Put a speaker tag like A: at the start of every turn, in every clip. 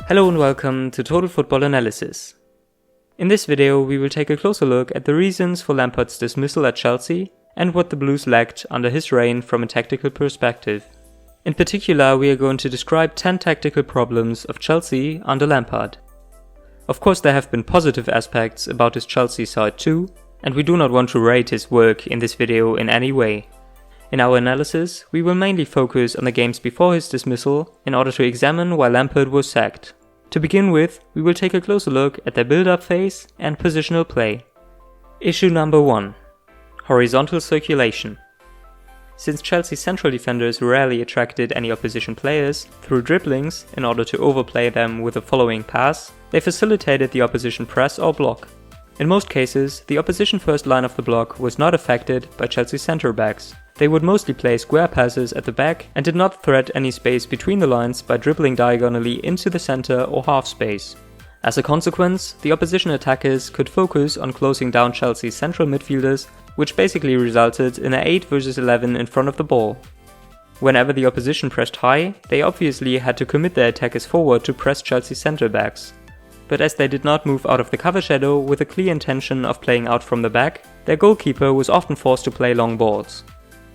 A: Hello and welcome to Total Football Analysis. In this video we will take a closer look at the reasons for Lampard's dismissal at Chelsea and what the Blues lacked under his reign from a tactical perspective. In particular, we are going to describe 10 tactical problems of Chelsea under Lampard. Of course, there have been positive aspects about his Chelsea side too, and we do not want to rate his work in this video in any way. In our analysis, we will mainly focus on the games before his dismissal in order to examine why Lampard was sacked. To begin with, we will take a closer look at their build-up phase and positional play. Issue number 1. Horizontal circulation. Since Chelsea's central defenders rarely attracted any opposition players through dribblings in order to overplay them with a following pass, they facilitated the opposition press or block. In most cases, the opposition first line of the block was not affected by Chelsea's centre-backs. They would mostly play square passes at the back and did not threat any space between the lines by dribbling diagonally into the centre or half space. As a consequence, the opposition attackers could focus on closing down Chelsea's central midfielders, which basically resulted in an 8 vs 11 in front of the ball. Whenever the opposition pressed high, they obviously had to commit their attackers forward to press Chelsea's centre-backs. But as they did not move out of the cover shadow with a clear intention of playing out from the back, their goalkeeper was often forced to play long balls.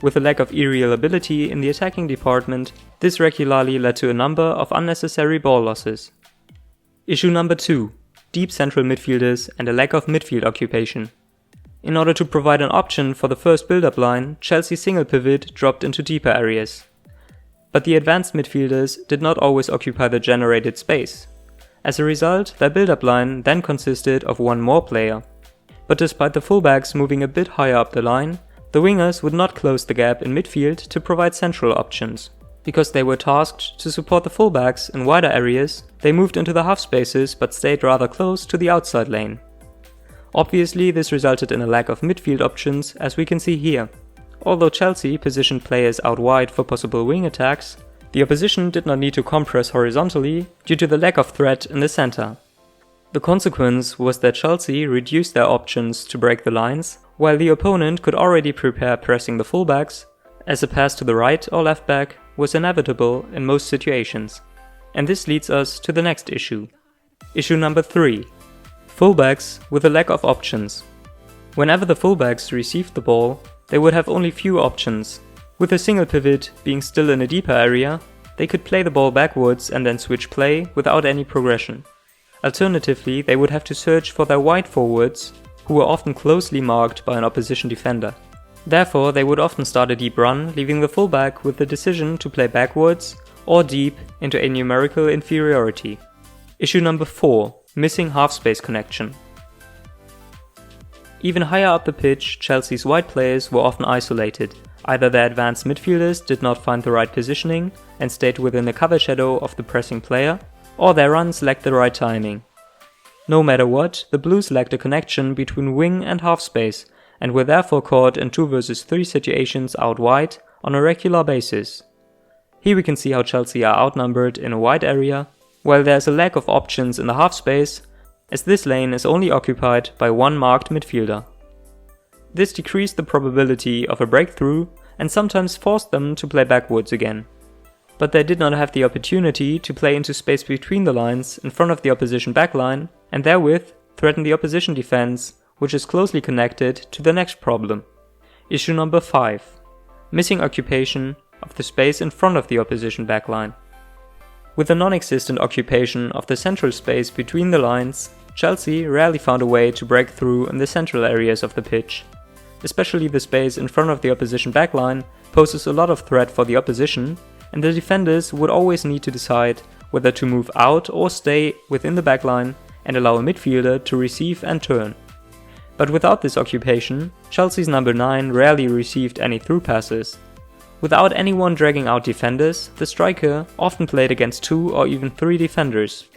A: With a lack of aerial ability in the attacking department, this regularly led to a number of unnecessary ball losses. Issue number 2. Deep central midfielders and a lack of midfield occupation. In order to provide an option for the first build-up line, Chelsea's single pivot dropped into deeper areas. But the advanced midfielders did not always occupy the generated space. As a result, their build-up line then consisted of one more player. But despite the fullbacks moving a bit higher up the line, the wingers would not close the gap in midfield to provide central options. Because they were tasked to support the fullbacks in wider areas, they moved into the half spaces but stayed rather close to the outside lane. Obviously, this resulted in a lack of midfield options, as we can see here. Although Chelsea positioned players out wide for possible wing attacks, the opposition did not need to compress horizontally due to the lack of threat in the center. The consequence was that Chelsea reduced their options to break the lines, while the opponent could already prepare pressing the fullbacks, as a pass to the right or left back was inevitable in most situations. And this leads us to the next issue. Issue number 3. Fullbacks with a lack of options. Whenever the fullbacks received the ball, they would have only few options. With a single pivot being still in a deeper area, they could play the ball backwards and then switch play without any progression. Alternatively, they would have to search for their wide forwards, who were often closely marked by an opposition defender. Therefore, they would often start a deep run, leaving the fullback with the decision to play backwards or deep into a numerical inferiority. Issue number 4. Missing half-space connection. Even higher up the pitch, Chelsea's wide players were often isolated. Either their advanced midfielders did not find the right positioning and stayed within the cover shadow of the pressing player, or their runs lacked the right timing. No matter what, the Blues lacked a connection between wing and half space and were therefore caught in 2 vs 3 situations out wide on a regular basis. Here we can see how Chelsea are outnumbered in a wide area, while there is a lack of options in the half space, as this lane is only occupied by one marked midfielder. This decreased the probability of a breakthrough and sometimes forced them to play backwards again. But they did not have the opportunity to play into space between the lines in front of the opposition backline and therewith threaten the opposition defense, which is closely connected to the next problem. Issue number 5. Missing occupation of the space in front of the opposition backline. With the non-existent occupation of the central space between the lines, Chelsea rarely found a way to break through in the central areas of the pitch. Especially the space in front of the opposition backline poses a lot of threat for the opposition, and the defenders would always need to decide whether to move out or stay within the backline and allow a midfielder to receive and turn. But without this occupation, Chelsea's number 9 rarely received any through passes. Without anyone dragging out defenders, the striker often played against 2 or even 3 defenders.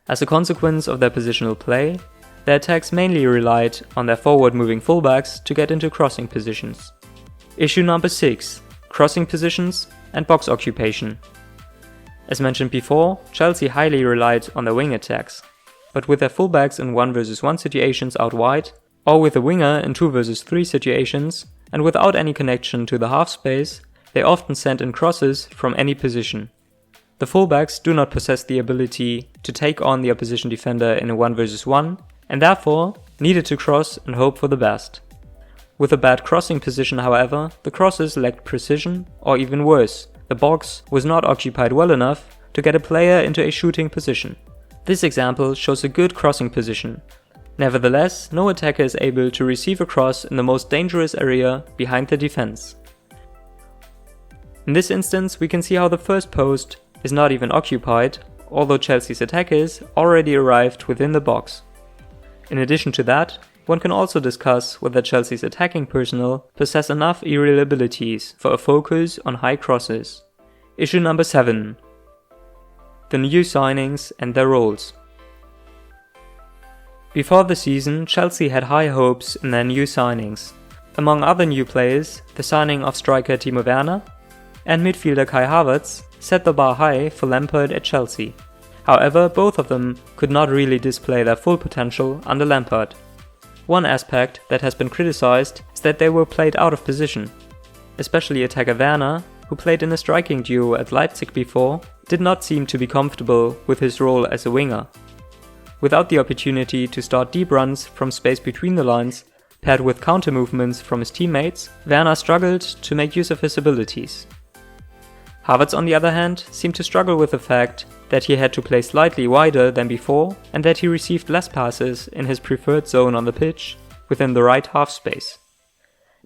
A: As a consequence of their positional play, their attacks mainly relied on their forward-moving fullbacks to get into crossing positions. Issue number 6. Crossing positions and box occupation. As mentioned before, Chelsea highly relied on their wing attacks. But with their fullbacks in 1 vs 1 situations out wide, or with a winger in 2 vs 3 situations, and without any connection to the half space, they often sent in crosses from any position. The fullbacks do not possess the ability to take on the opposition defender in a 1 vs 1 and therefore needed to cross and hope for the best. With a bad crossing position, however, the crosses lacked precision, or even worse, the box was not occupied well enough to get a player into a shooting position. This example shows a good crossing position. Nevertheless, no attacker is able to receive a cross in the most dangerous area behind the defense. In this instance, we can see how the first post is not even occupied, although Chelsea's attackers already arrived within the box. In addition to that, one can also discuss whether Chelsea's attacking personnel possess enough aerial abilities for a focus on high crosses. Issue number 7. The new signings and their roles. Before the season, Chelsea had high hopes in their new signings. Among other new players, the signing of striker Timo Werner and midfielder Kai Havertz set the bar high for Lampard at Chelsea. However, both of them could not really display their full potential under Lampard. One aspect that has been criticized is that they were played out of position. Especially attacker Werner, who played in a striking duo at Leipzig before, did not seem to be comfortable with his role as a winger. Without the opportunity to start deep runs from space between the lines, paired with counter movements from his teammates, Werner struggled to make use of his abilities. Havertz, on the other hand, seemed to struggle with the fact that he had to play slightly wider than before and that he received less passes in his preferred zone on the pitch, within the right half space.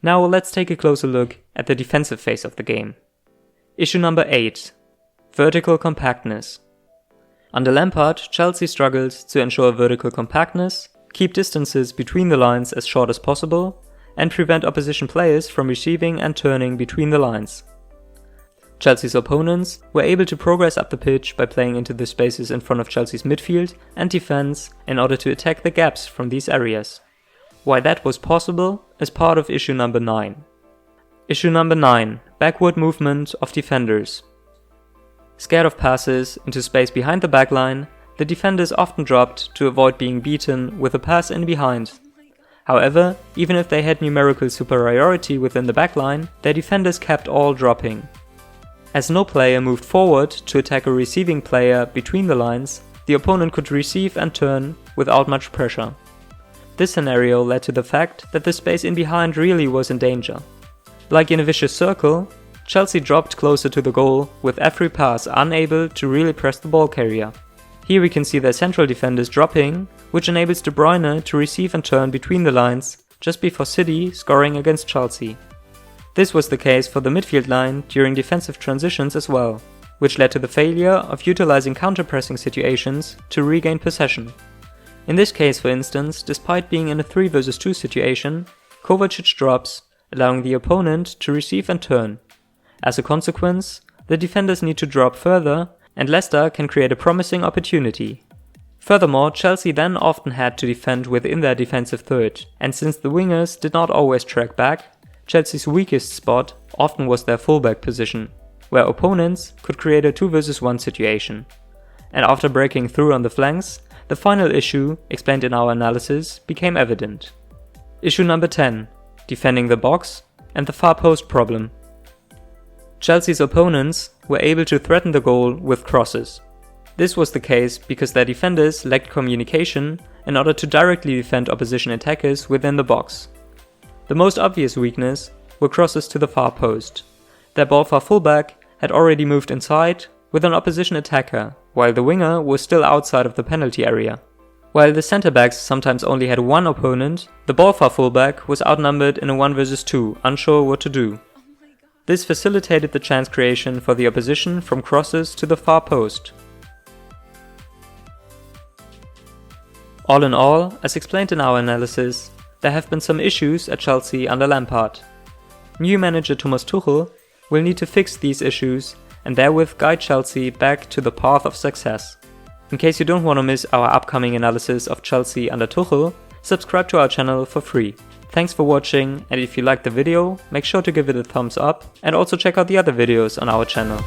A: Now let's take a closer look at the defensive phase of the game. Issue number 8. Vertical compactness. Under Lampard, Chelsea struggled to ensure vertical compactness, keep distances between the lines as short as possible, and prevent opposition players from receiving and turning between the lines. Chelsea's opponents were able to progress up the pitch by playing into the spaces in front of Chelsea's midfield and defense in order to attack the gaps from these areas. Why that was possible is part of issue number 9. Issue number 9. Backward movement of defenders. Scared of passes into space behind the backline, the defenders often dropped to avoid being beaten with a pass in behind. However, even if they had numerical superiority within the backline, their defenders kept all dropping. As no player moved forward to attack a receiving player between the lines, the opponent could receive and turn without much pressure. This scenario led to the fact that the space in behind really was in danger. Like in a vicious circle, Chelsea dropped closer to the goal with every pass unable to really press the ball carrier. Here we can see their central defenders dropping, which enables De Bruyne to receive and turn between the lines just before City scoring against Chelsea. This was the case for the midfield line during defensive transitions as well, which led to the failure of utilizing counter-pressing situations to regain possession. In this case, for instance, despite being in a 3 vs 2 situation, Kovacic drops, allowing the opponent to receive and turn. As a consequence, the defenders need to drop further, and Leicester can create a promising opportunity. Furthermore, Chelsea then often had to defend within their defensive third, and since the wingers did not always track back, Chelsea's weakest spot often was their fullback position, where opponents could create a 2 vs 1 situation. And after breaking through on the flanks, the final issue, explained in our analysis, became evident. Issue number 10. Defending the box and the far post problem. Chelsea's opponents were able to threaten the goal with crosses. This was the case because their defenders lacked communication in order to directly defend opposition attackers within the box. The most obvious weakness were crosses to the far post. Their ball-far fullback had already moved inside with an opposition attacker, while the winger was still outside of the penalty area. While the centre-backs sometimes only had one opponent, the ball-far fullback was outnumbered in a 1 vs 2, unsure what to do. This facilitated the chance creation for the opposition from crosses to the far post. All in all, as explained in our analysis, there have been some issues at Chelsea under Lampard. New manager Thomas Tuchel will need to fix these issues and therewith guide Chelsea back to the path of success. In case you don't want to miss our upcoming analysis of Chelsea under Tuchel, subscribe to our channel for free. Thanks for watching, and if you liked the video, make sure to give it a thumbs up and also check out the other videos on our channel.